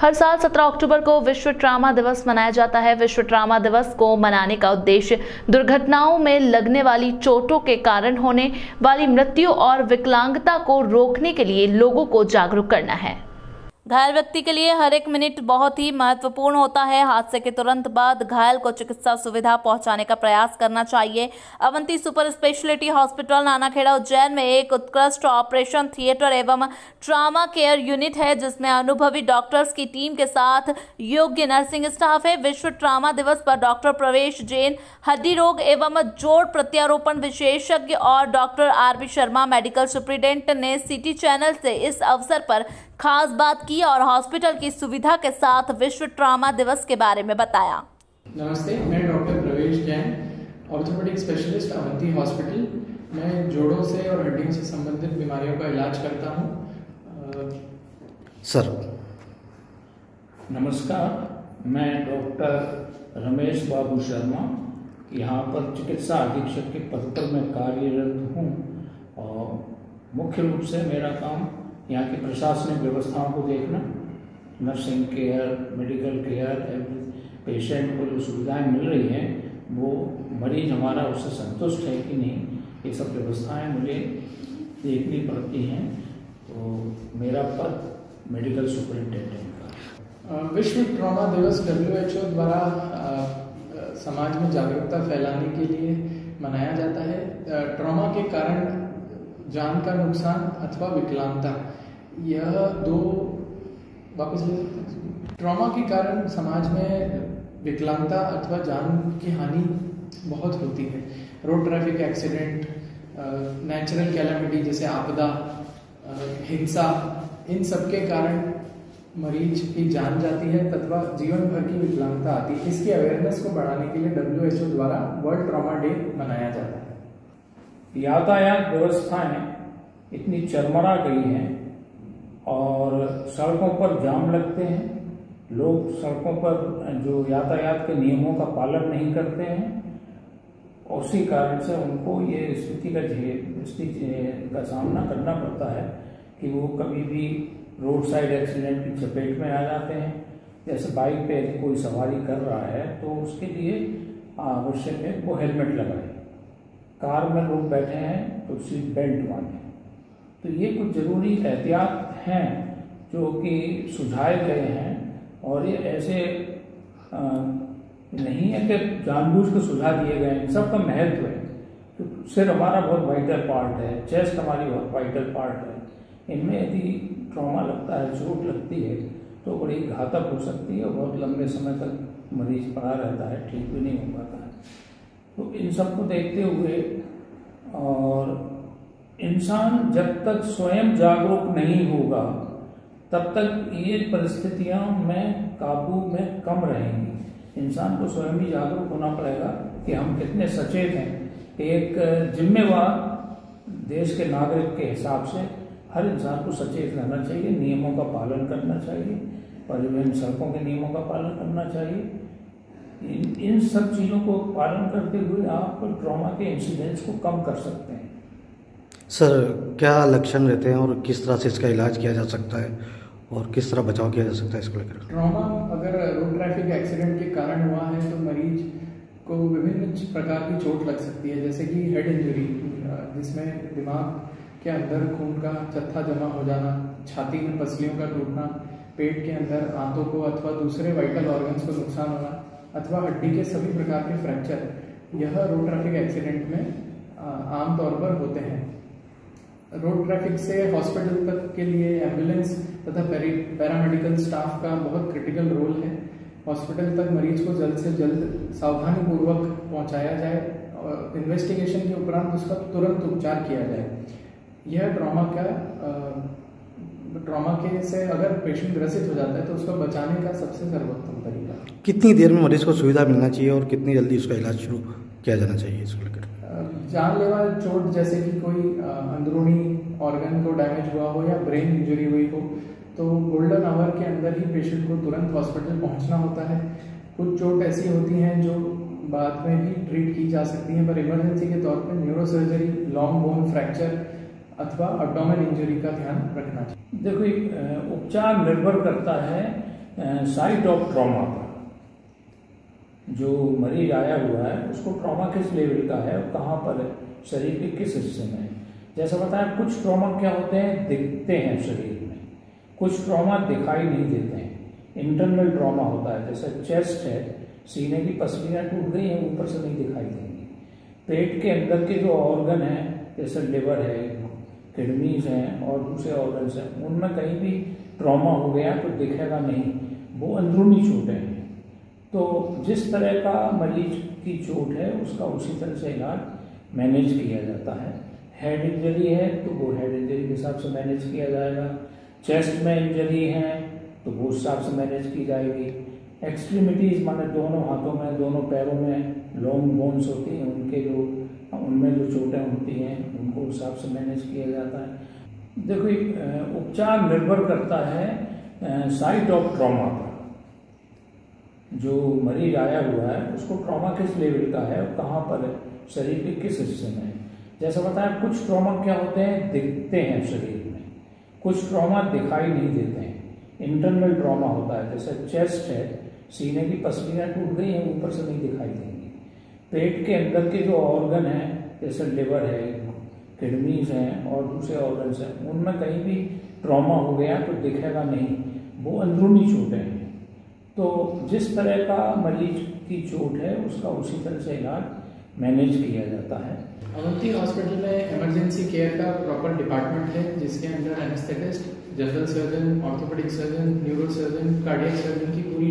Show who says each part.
Speaker 1: हर साल 17 अक्टूबर को विश्व ट्रॉमा दिवस मनाया जाता है। विश्व ट्रॉमा दिवस को मनाने का उद्देश्य दुर्घटनाओं में लगने वाली चोटों के कारण होने वाली मृत्यु और विकलांगता को रोकने के लिए लोगों को जागरूक करना है। घायल व्यक्ति के लिए हर एक मिनट बहुत ही महत्वपूर्ण होता है। हादसे के तुरंत बाद घायल को चिकित्सा सुविधा पहुंचाने का प्रयास करना चाहिए। Avanti super speciality hospital Nanakheda Ujjain में एक उत्कृष्ट ऑपरेशन थिएटर एवं ट्रॉमा केयर यूनिट है, जिसमें अनुभवी डॉक्टर्स की टीम के साथ योग्य नर्सिंग स्टाफ है। विश्व ट्रॉमा दिवस पर डॉक्टर प्रवेश जैन, हड्डी रोग एवं जोड़ प्रत्यारोपण विशेषज्ञ और doctor RB. Sharma, medical superintendent ने सिटी चैनल से इस अवसर पर खास बात की और हॉस्पिटल की सुविधा के साथ विश्व ट्रॉमा दिवस के बारे में बताया।
Speaker 2: नमस्ते, मैं डॉक्टर प्रवेश Jain, orthopaedic specialist Avanti hospital. मैं जोड़ों से और हड्डियों से संबंधित बीमारियों का इलाज करता हूं।
Speaker 3: सर
Speaker 4: नमस्कार, मैं डॉक्टर रमेश बाबू शर्मा यहाँ पर चिकित्सा अधीक्षक के पद पर मैं कार्यरत हूँ और मुख्य रूप से मेरा काम यहाँ की प्रशासनिक व्यवस्थाओं को देखना, nursing care, medical care, patient को जो सुविधाएं मिल रही हैं वो मरीज हमारा उससे संतुष्ट है कि नहीं, ये सब व्यवस्थाएं मुझे देखनी पड़ती हैं। तो मेरा पद मेडिकल सुपरिटेंडेंट का।
Speaker 2: विश्व ट्रॉमा दिवस WHO द्वारा समाज में जागरूकता फैलाने के लिए मनाया जाता है। ट्रॉमा के कारण जान का नुकसान अथवा विकलांगता, यह दो ट्रॉमा के कारण समाज में विकलांगता अथवा जान की हानि बहुत होती है। Road traffic accident, natural calamity जैसे आपदा, हिंसा, इन सब के कारण मरीज की जान जाती है तथा जीवन भर की विकलांगता आती है। इसकी अवेयरनेस को बढ़ाने के लिए WHO द्वारा वर्ल्ड ट्रॉमा डे मनाया जाता है।
Speaker 4: यातायात व्यवस्थाएं इतनी चरमरा गई हैं और सड़कों पर जाम लगते हैं। लोग सड़कों पर जो यातायात के नियमों का पालन नहीं करते हैं, उसी कारण से उनको ये स्थिति का सामना करना पड़ता है कि वो कभी भी रोड साइड एक्सीडेंट की चपेट में आ जाते हैं। जैसे बाइक पे यदि कोई सवारी कर रहा है तो उसके लिए आवश्यक है वो हेलमेट लगाए। कार में लोग बैठे हैं तो सीट बेल्ट बांधें। तो ये कुछ जरूरी एहतियात हैं जो कि सुझाए गए हैं और ये ऐसे नहीं है कि जानबूझ के सुझाव दिए गए हैं। सबका महत्व है। तो सिर हमारा बहुत वाइटल पार्ट है, चेस्ट हमारी बहुत वाइटल पार्ट है। इनमें यदि ट्रॉमा लगता है, चोट लगती है तो बड़ी घातक हो सकती है और बहुत लंबे समय तक मरीज पड़ा रहता है, ठीक भी नहीं हो पाता है। तो इन सबको देखते हुए और इंसान जब तक स्वयं जागरूक नहीं होगा तब तक ये परिस्थितियां में काबू में कम रहेंगी। इंसान को स्वयं ही जागरूक होना पड़ेगा कि हम कितने सचेत हैं। एक जिम्मेवार देश के नागरिक के हिसाब से हर इंसान को सचेत रहना चाहिए, नियमों का पालन करना चाहिए, परिवहन सड़कों के नियमों का पालन करना चाहिए। इन सब चीज़ों को पालन करते हुए आप ट्रॉमा के इंसिडेंट्स को कम कर सकते हैं।
Speaker 3: सर क्या लक्षण रहते हैं और किस तरह से इसका इलाज किया जा सकता है और किस तरह बचाव किया जा सकता है इसको लेकर?
Speaker 2: ट्रॉमा अगर रोड ट्रैफिक एक्सीडेंट के कारण हुआ है तो मरीज को विभिन्न प्रकार की चोट लग सकती है, जैसे कि हेड इंजरी जिसमें दिमाग के अंदर खून का जत्था जमा हो जाना, छाती में पसलियों का टूटना, पेट के अंदर आंतों को अथवा दूसरे वाइटल ऑर्गन्स को नुकसान होना अथवा हड्डी के सभी प्रकार के फ्रैक्चर, यह रोड ट्रैफिक एक्सीडेंट में आमतौर पर होते हैं। रोड ट्रैफिक से हॉस्पिटल तक के लिए एम्बुलेंस तथा पैरामेडिकल स्टाफ का बहुत क्रिटिकल रोल है। हॉस्पिटल तक मरीज को जल्द से जल्द सावधानी पूर्वक पहुंचाया जाए और इन्वेस्टिगेशन के उपरांत उसका तुरंत उपचार किया जाए। यह ट्रॉमा के से अगर पेशेंट ग्रसित हो जाता है तो उसको बचाने का सबसे सर्वोत्तम तरीका।
Speaker 3: कितनी देर में मरीज को सुविधा मिलना चाहिए और कितनी जल्दी उसका इलाज शुरू किया जाना चाहिए इसको लेकर?
Speaker 2: जानलेवा चोट जैसे कि कोई अंदरूनी ऑर्गन को डैमेज हुआ हो या ब्रेन इंजरी हुई हो तो गोल्डन आवर के अंदर ही पेशेंट को तुरंत हॉस्पिटल पहुंचना होता है। कुछ चोट ऐसी होती हैं जो बाद में भी ट्रीट की जा सकती हैं, पर इमरजेंसी के तौर पर न्यूरोसर्जरी, लॉन्ग बोन फ्रैक्चर अथवा एब्डोमेन इंजरी का ध्यान रखना चाहिए।
Speaker 4: देखो, उपचार निर्भर करता है साइट ऑफ ट्रॉमा पर। जो मरीज आया हुआ है उसको ट्रॉमा किस लेवल का है और कहाँ पर है, शरीर के किस हिस्से में है। जैसा बताया, कुछ ट्रॉमा क्या होते हैं, दिखते हैं शरीर में, कुछ ट्रॉमा दिखाई नहीं देते हैं। इंटरनल ट्रॉमा होता है, जैसे चेस्ट है, सीने की पसलियाँ टूट गई हैं, ऊपर से नहीं दिखाई देंगी। पेट के अंदर के जो ऑर्गन हैं, जैसे लिवर है, किडनीज हैं और दूसरे ऑर्गन्स हैं, उनमें कहीं भी ट्रॉमा हो गया तो दिखेगा नहीं, वो अंदरूनी चोटें हैं। तो जिस तरह का मरीज की चोट है उसका उसी तरह से इलाज मैनेज किया जाता है। हेड इंजरी है तो वो हेड इंजरी के हिसाब से मैनेज किया जाएगा। चेस्ट में इंजरी है तो वो हिसाब से मैनेज की जाएगी। एक्सट्रीमिटीज माने दोनों हाथों में, दोनों पैरों में लॉन्ग बोन्स होती हैं, उनमें जो चोटें होती हैं उनको हिसाब से मैनेज किया जाता है। देखो, उपचार निर्भर करता है साइट ऑफ ट्रॉमा पर। जो मरीज आया हुआ है उसको ट्रॉमा किस लेवल का है और कहाँ पर है, शरीर के किस हिस्से में है। जैसा बताया, कुछ ट्रॉमा क्या होते हैं, दिखते हैं शरीर में, कुछ ट्रॉमा दिखाई नहीं देते हैं। इंटरनल ट्रॉमा होता है, जैसे चेस्ट है, सीने की पसलियाँ टूट गई हैं, ऊपर से नहीं दिखाई देंगी। पेट के अंदर के जो ऑर्गन हैं, जैसे लिवर है, किडनीज हैं और दूसरे ऑर्गन्स हैं, उनमें कहीं भी ट्रॉमा हो गया तो दिखेगा नहीं, वो अंदरूनी चोटें हैं। तो जिस तरह का मरीज की चोट है उसका उसी तरह से इलाज मैनेज किया जाता है।
Speaker 2: अवंती हॉस्पिटल में इमरजेंसी केयर का प्रॉपर डिपार्टमेंट है, जिसके अंदर anaesthetist, general surgeon, orthopaedic surgeon, neuro surgeon, cardiac surgeon की पूरी